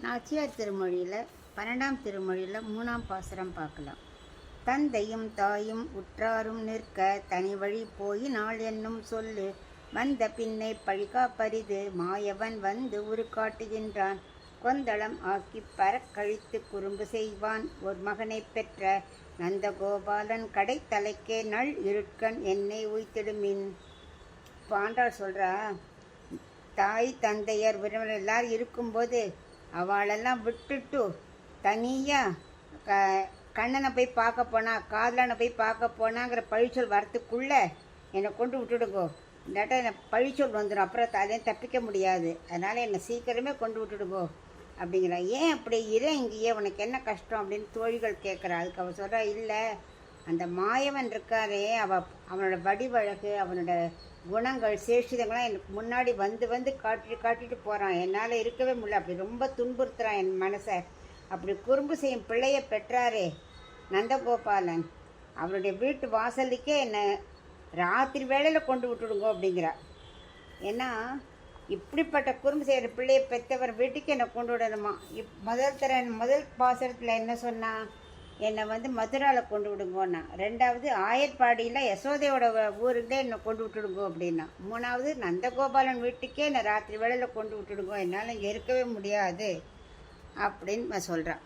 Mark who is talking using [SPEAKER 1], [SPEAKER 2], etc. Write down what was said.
[SPEAKER 1] நாச்சியார் திருமொழியில் 12ஆம் திருமொழியில் 3ஆம் பாசுரம் பார்க்கலாம். தந்தையும் தாயும் உற்றாரும் நிற்க தனி வழி போயினாள் என்னும் சொல்லு வந்த பின்னை பழிகாப்பரிது மாயவன் வந்து உரு காட்டுகின்றான். கொந்தளம் ஆக்கி பறக்கழித்து குறும்பு செய்வான் ஒரு மகனை பெற்ற நந்தகோபாலன் கடைத்தலைக்கே நள் இருட்கண் என்னை உய்த்திடுமின். பாண்டாள் சொல்கிறா, தாய் தந்தையர் உறவினர் எல்லாரும் இருக்கும்போது அவளெல்லாம் விட்டுட்டு தனியாக கண்ணனை போய் பார்க்க போனா, காதலனை போய் பார்க்க போனாங்கிற பழிச்சொல் வரத்துக்குள்ளே என்னை கொண்டு விட்டுடுங்கோ, இல்லாட்டா என்னை பழிச்சொல் வந்துடும், அப்புறம் அதையும் தப்பிக்க முடியாது, அதனால் என்னை சீக்கிரமே கொண்டு விட்டுடுங்கோ அப்படிங்கிறா. ஏன் அப்படி இரு, இங்கேயே உனக்கு என்ன கஷ்டம் அப்படின்னு தோழிகள் கேட்குறா. அதுக்கு அவள் சொல்கிறா, இல்லை அந்த மாயவன் இருக்காரே, அவனோட வடிவழகு, அவனோட குணங்கள் சேஷிதங்கள்லாம் எனக்கு முன்னாடி வந்து காட்டிட்டு போகிறான், என்னால் இருக்கவே முடியல, அப்படி ரொம்ப துன்புறுத்துறான் என் மனசை. அப்படி குறும்பு செய்யும் பிள்ளையை பெற்றாரே நந்தகோபாலன், அவருடைய வீட்டு வாசலுக்கே என்னை ராத்திரி வேளையில் கொண்டு விட்டுடுங்கோ அப்படிங்கிறா. ஏன்னா இப்படிப்பட்ட குறும்பு செய்கிற பிள்ளையை பெற்றவர் வீட்டுக்கு என்னை கொண்டு விடணுமா. முதல் பாசனத்தில் என்ன சொன்னால், என்னை மதுராவில் கொண்டு விடுங்கோன்னா. ரெண்டாவது ஆயர்பாடியில் யசோதையோட ஊருக்கே என்னை கொண்டு விட்டுடுங்கோ அப்படின்னா. மூணாவது நந்தகோபாலன் வீட்டுக்கே என்னை ராத்திரி வேளையில் கொண்டு விட்டுடுங்கோ, என்னால் இங்கே இருக்கவே முடியாது அப்படின்னு நான் சொல்கிறேன்.